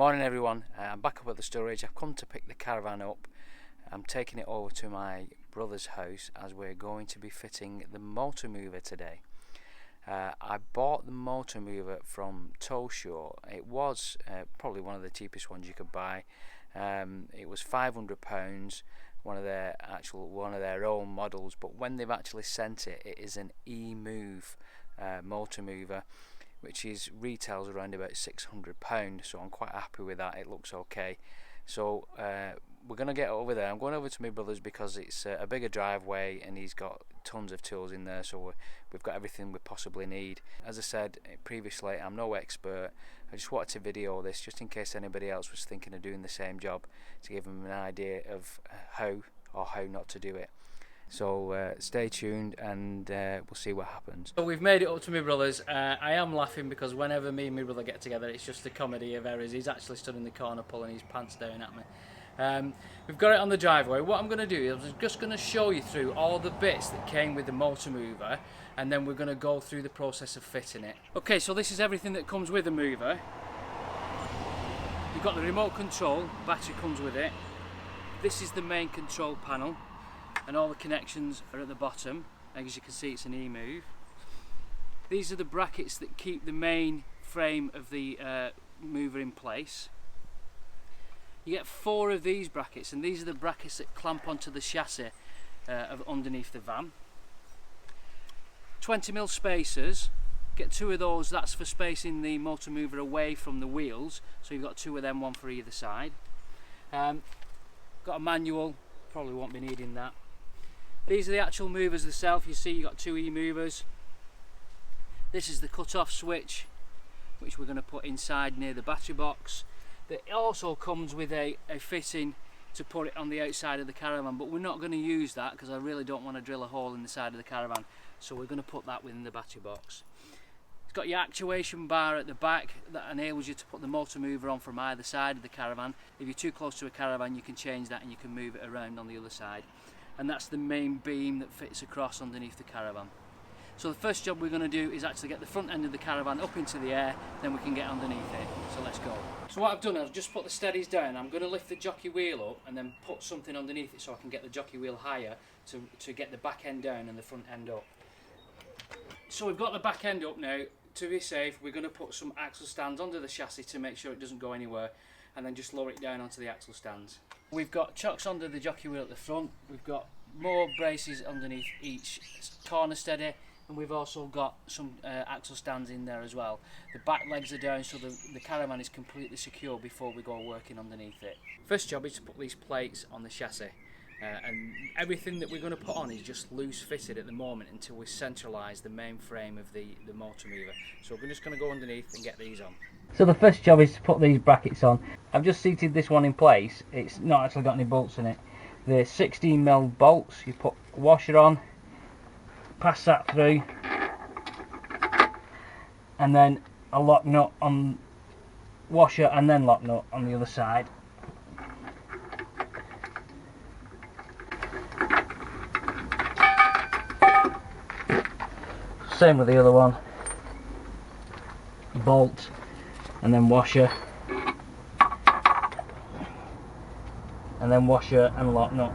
Morning everyone, I'm back up at the storage. I've come to pick the caravan up. I'm taking it over to my brother's house as we're going to be fitting the motor mover today. I bought the motor mover from Towsure. It was probably one of the cheapest ones you could buy. It was £500, one of their own models, but when they've actually sent it, it is an emove motor mover, which retails around about £600, so I'm quite happy with that. It looks okay. So we're going to get over there. I'm going over to my brother's because it's a bigger driveway and he's got tons of tools in there, so we've got everything we possibly need. As I said previously, I'm no expert. I just wanted to video this just in case anybody else was thinking of doing the same job, to give them an idea of how not to do it. So stay tuned and we'll see what happens. So we've made it up to my brother's. I am laughing because whenever me and my brother get together, it's just a comedy of errors. He's actually stood in the corner pulling his pants down at me. We've got it on the driveway. What I'm going to do is I'm just going to show you through all the bits that came with the motor mover, and then we're going to go through the process of fitting it. Okay, so this is everything that comes with the mover. You've got the remote control, battery comes with it. This is the main control panel, and all the connections are at the bottom. As you can see, it's an emove. These are the brackets that keep the main frame of the mover in place. You get 4 of these brackets, and these are the brackets that clamp onto the chassis underneath the van. 20mm spacers, get 2 of those. That's for spacing the motor mover away from the wheels, so you've got 2 of them, one for either side. Got a manual, probably won't be needing that. These are the actual movers themselves. You see you've got 2 e-movers. This is the cut-off switch, which we're going to put inside near the battery box. It also comes with a fitting to put it on the outside of the caravan, but we're not going to use that because I really don't want to drill a hole in the side of the caravan, so we're going to put that within the battery box. It's got your actuation bar at the back that enables you to put the motor mover on from either side of the caravan. If you're too close to a caravan, you can change that and you can move it around on the other side. And that's the main beam that fits across underneath the caravan. So the first job we're going to do is actually get the front end of the caravan up into the air, then we can get underneath it. So let's go. So what I've done is I've just put the steadies down. I'm going to lift the jockey wheel up and then put something underneath it so I can get the jockey wheel higher to get the back end down and the front end up. So we've got the back end up now. To be safe, we're going to put some axle stands under the chassis to make sure it doesn't go anywhere, and then just lower it down onto the axle stands. We've got chocks under the jockey wheel at the front. We've got more braces underneath each corner steady, and we've also got some axle stands in there as well. The back legs are down so the caravan is completely secure before we go working underneath it. First job is to put these plates on the chassis, and everything that we're going to put on is just loose fitted at the moment until we centralise the main frame of the motor mover. So we're just going to go underneath and get these on. So the first job is to put these brackets on. I've just seated this one in place. It's not actually got any bolts in it. The 16mm bolts, you put a washer on, pass that through, and then a lock nut on washer and then lock nut on the other side. Same with the other one. Bolt and then washer, and then washer and lock nut.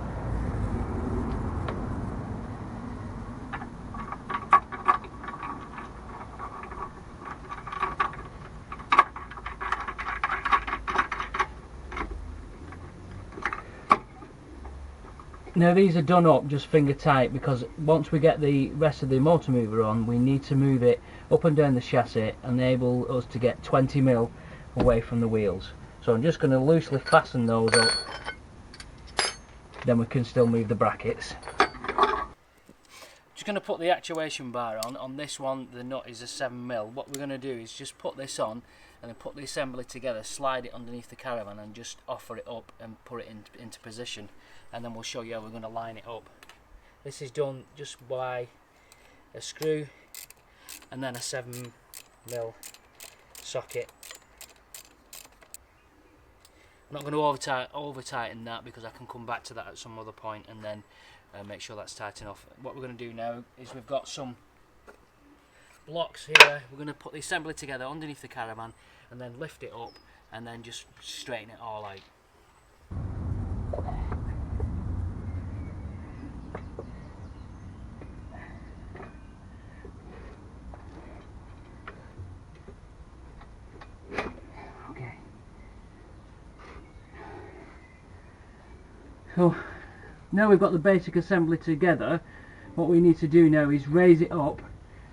Now these are done up just finger tight, because once we get the rest of the motor mover on, we need to move it up and down the chassis, enable us to get 20mm away from the wheels. So I'm just going to loosely fasten those up, then we can still move the brackets. Just going to put the actuation bar on this one. The nut is a 7mm. What we're going to do is just put this on and then put the assembly together, slide it underneath the caravan and just offer it up and put it into position, and then we'll show you how we're going to line it up. This is done just by a screw and then a 7mm socket. I'm not going to over tighten that because I can come back to that at some other point and then make sure that's tight enough. What we're going to do now is we've got some blocks here. We're going to put the assembly together underneath the Caravan and then lift it up and then just straighten it all out. So now we've got the basic assembly together, what we need to do now is raise it up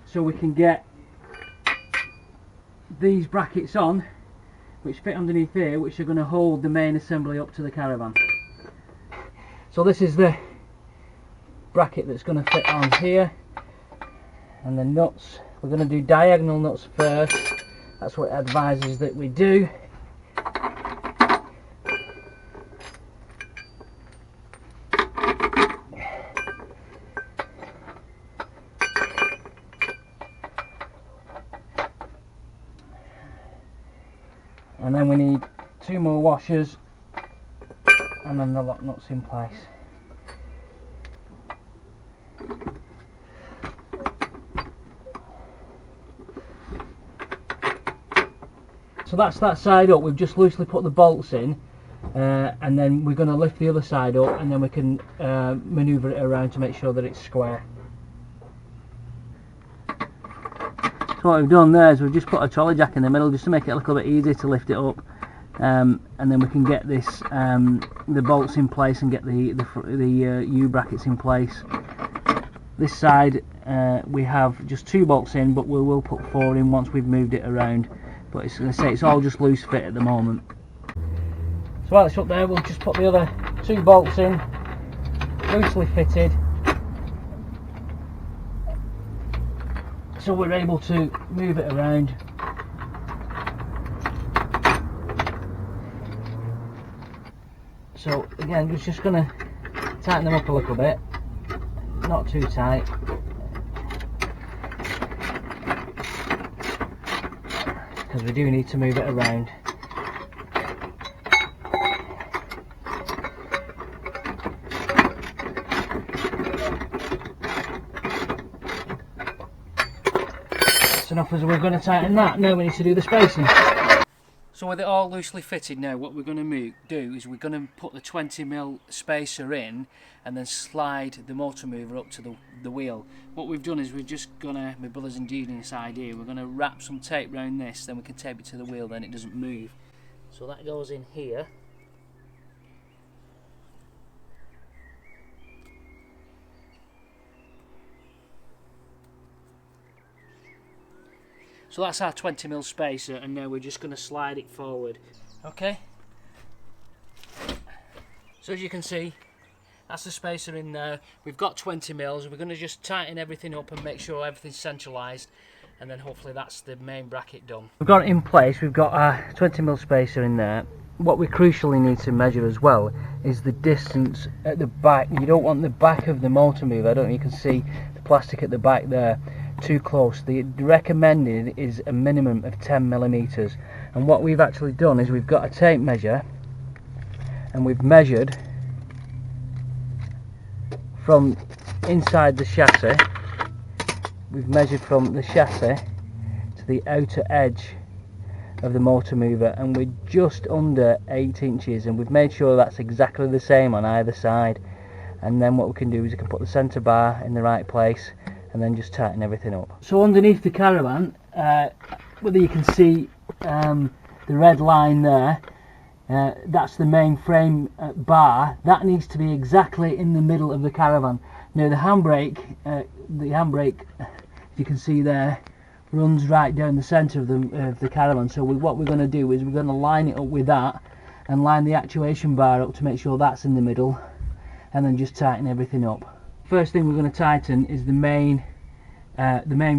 so we can get these brackets on, which fit underneath here, which are going to hold the main assembly up to the Caravan. So this is the bracket that's going to fit on here, and the nuts, we're going to do diagonal nuts first. That's what it advises that we do. And then we need 2 more washers, and then the lock nuts in place. So that's that side up. We've just loosely put the bolts in, and then we're going to lift the other side up, and then we can manoeuvre it around to make sure that it's square. So what we've done there is we've just put a trolley jack in the middle just to make it a little bit easier to lift it up, and then we can get this the bolts in place and get the U brackets in place. This side we have just 2 bolts in, but we will put 4 in once we've moved it around. But it's going to say it's all just loose fit at the moment. So while it's up there, we'll just put the other 2 bolts in, loosely fitted, so we're able to move it around. So again, we're just going to tighten them up a little bit, not too tight. Because we do need to move it around. That's enough as we're going to tighten that. Now we need to do the spacing. So with it all loosely fitted now, what we're going to do is we're going to put the 20mm spacer in and then slide the motor mover up to the wheel. What we've done is we're just going to, my brother's ingenious idea, we're going to wrap some tape around this, then we can tape it to the wheel, then it doesn't move. So that goes in here. So that's our 20mm spacer, and now we're just going to slide it forward. Okay? So as you can see, that's the spacer in there. We've got 20mm. We're going to just tighten everything up and make sure everything's centralised, and then hopefully that's the main bracket done. We've got it in place. We've got our 20mm spacer in there. What we crucially need to measure as well is the distance at the back. You don't want the back of the motor mover, I don't know if you can see the plastic at the back there, too close. The recommended is a minimum of 10mm, and what we've actually done is we've got a tape measure and we've measured from inside the chassis. We've measured from the chassis to the outer edge of the motor mover, and we're just under 8 inches, and we've made sure that's exactly the same on either side. And then what we can do is we can put the centre bar in the right place and then just tighten everything up. So underneath the Caravan, whether you can see the red line there, that's the main frame bar. That needs to be exactly in the middle of the Caravan. Now the handbrake, if you can see there, runs right down the centre of the Caravan. So what we're going to do is we're going to line it up with that and line the actuation bar up to make sure that's in the middle, and then just tighten everything up. First thing we're going to tighten is the main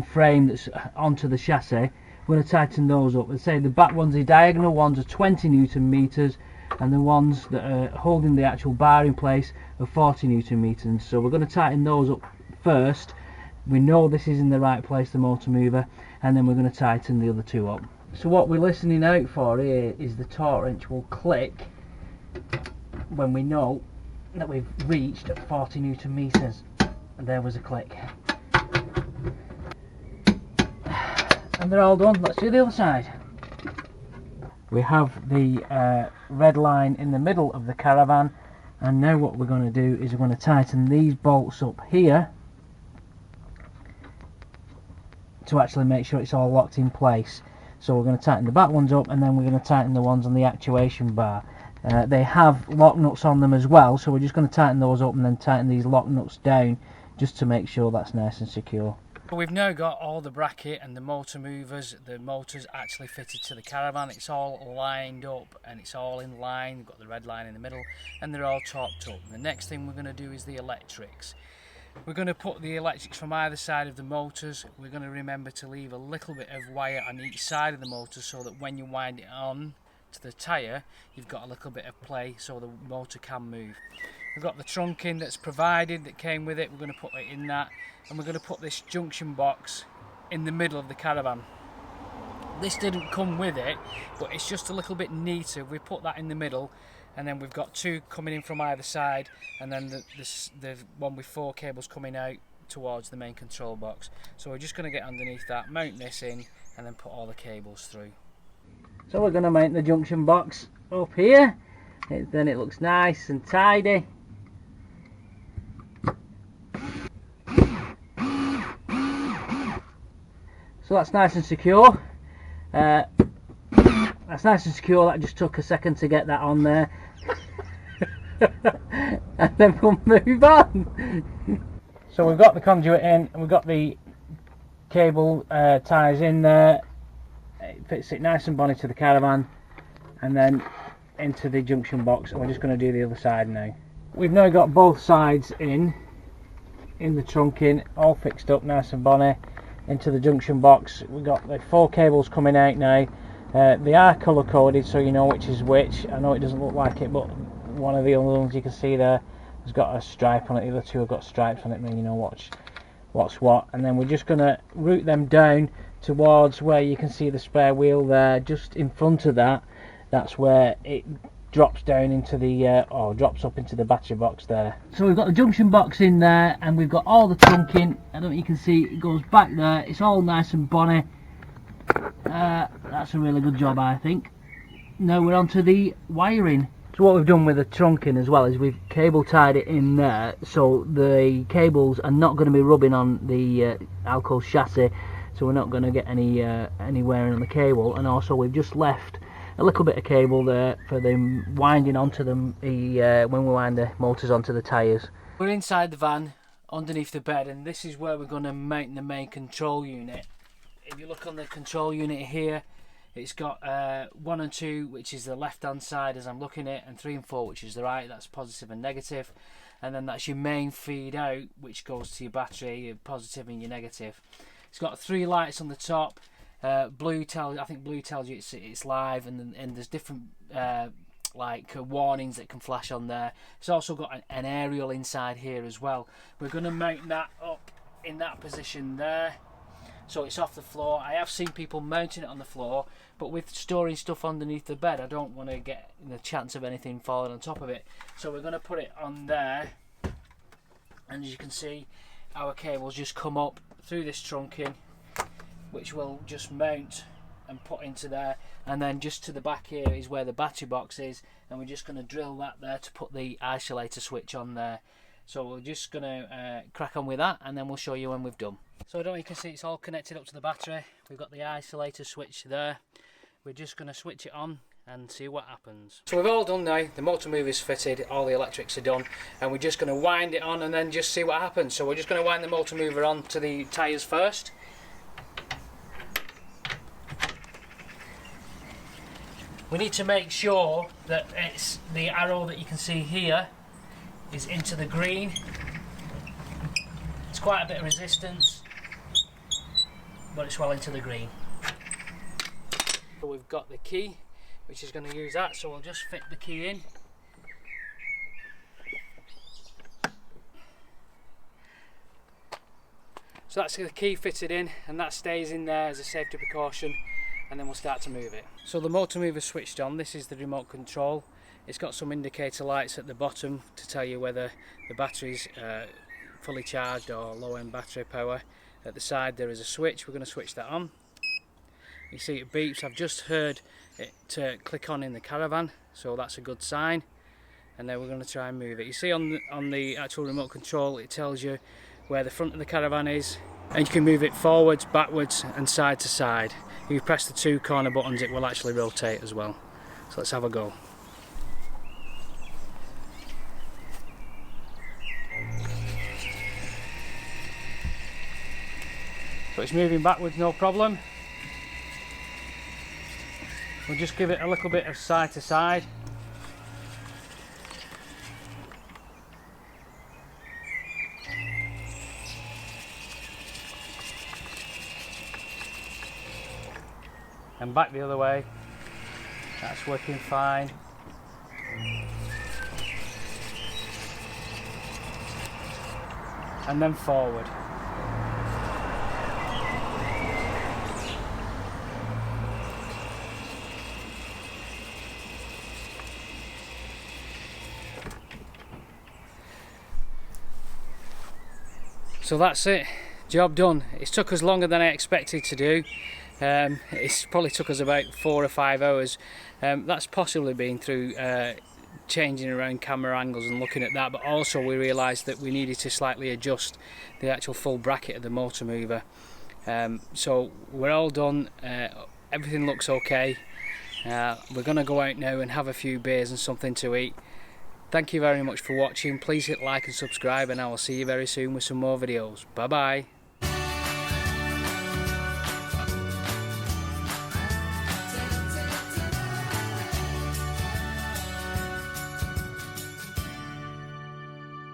frame that's onto the chassis. We're going to tighten those up. Let's say the back ones, the diagonal ones, are 20 Newton meters, and the ones that are holding the actual bar in place are 40 Newton meters. So we're going to tighten those up first. We know this is in the right place, the motor mover, and then we're going to tighten the other 2 up. So what we're listening out for here is the torque wrench will click when we know that we've reached 40 Newton meters. And there was a click. And they're all done. Let's do the other side. We have the red line in the middle of the Caravan, and now what we're going to do is we're going to tighten these bolts up here to actually make sure it's all locked in place. So we're going to tighten the back ones up, and then we're going to tighten the ones on the actuation bar. They have lock nuts on them as well, so we're just going to tighten those up and then tighten these lock nuts down just to make sure that's nice and secure. We've now got all the bracket and the motor movers, the motors actually fitted to the Caravan. It's all lined up and it's all in line. We've got the red line in the middle and they're all topped up. The next thing we're going to do is the electrics. We're going to put the electrics from either side of the motors. We're going to remember to leave a little bit of wire on each side of the motor so that when you wind it on to the tyre, you've got a little bit of play so the motor can move. We've got the trunking that's provided that came with it. We're going to put it in that, and we're going to put this junction box in the middle of the Caravan. This didn't come with it, but it's just a little bit neater. We put that in the middle, and then we've got two coming in from either side, and then the one with 4 cables coming out towards the main control box. So we're just going to get underneath that, mount this in, and then put all the cables through. So we're going to mount the junction box up here, then it looks nice and tidy. So that's nice and secure. That just took a second to get that on there. And then we'll move on. So we've got the conduit in, and we've got the cable ties in there. It fits it nice and bonny to the Caravan, and then into the junction box, and we're just going to do the other side now. We've now got both sides in the trunking, all fixed up nice and bonny into the junction box. We've got the 4 cables coming out now. They are colour coded, so you know which is which. I know it doesn't look like it, but one of the other ones you can see there has got a stripe on it. The other 2 have got stripes on it, meaning you know what's what. And then we're just going to route them down towards where you can see the spare wheel there. Just in front of that, that's where it drops down into the or drops up into the battery box there. So we've got the junction box in there, and we've got all the trunking. I don't know if you can see, it goes back there. It's all nice and bonny. That's a really good job, I think. Now we're on to the wiring. So what we've done with the trunking as well is we've cable tied it in there, so the cables are not going to be rubbing on the Alco chassis, so we're not going to get any wearing on the cable. And also we've just left a little bit of cable there for them winding onto them when we wind the motors onto the tyres. We're inside the van, underneath the bed, and this is where we're going to mount the main control unit. If you look on the control unit here, it's got 1 and 2, which is the left hand side as I'm looking at, and 3 and 4, which is the right. That's positive and negative. And then that's your main feed out, which goes to your battery, your positive and your negative. It's got 3 lights on the top. Blue tells you it's live, and there's different warnings that can flash on there. It's also got an aerial inside here as well. We're going to mount that up in that position there, so it's off the floor. I have seen people mounting it on the floor, but with storing stuff underneath the bed, I don't want to get the chance of anything falling on top of it. So we're going to put it on there, and as you can see, our cables just come up through this trunking, which will just mount and put into there, and then just to the back here is where the battery box is, and we're just going to drill that there to put the isolator switch on there. So we're just going to crack on with that, and then we'll show you when we've done. So I don't know, you can see it's all connected up to the battery. We've got the isolator switch there. We're just going to switch it on and see what happens. So we've all done now. The motor move is fitted, all the electrics are done, and we're just going to wind it on and then just see what happens. So we're just going to wind the motor mover on to the tyres first. We need to make sure that it's the arrow that you can see here is into the green. It's quite a bit of resistance, but it's well into the green. So we've got the key, which is going to use that, so we'll just fit the key in. So that's the key fitted in, and that stays in there as a safety precaution, and then we'll start to move it. So the motor mover switched on. This is the remote control. It's got some indicator lights at the bottom to tell you whether the battery's fully charged or low end battery power. At the side there is a switch. We're going to switch that on. You see it beeps. I've just heard it to click on in the Caravan, so that's a good sign. And then we're going to try and move it. You see on the actual remote control, it tells you where the front of the Caravan is, and you can move it forwards, backwards and side to side. If you press the 2 corner buttons, it will actually rotate as well. So let's have a go. So it's moving backwards, no problem. We'll just give it a little bit of side to side. And back the other way. That's working fine. And then forward. So that's it, job done. It's took us longer than I expected to do. It's probably took us about 4 or 5 hours. That's possibly been through changing around camera angles and looking at that, but also we realised that we needed to slightly adjust the actual full bracket of the motor mover. So we're all done, everything looks okay. We're going to go out now and have a few beers and something to eat. Thank you very much for watching. Please hit like and subscribe, and I will see you very soon with some more videos. Bye bye.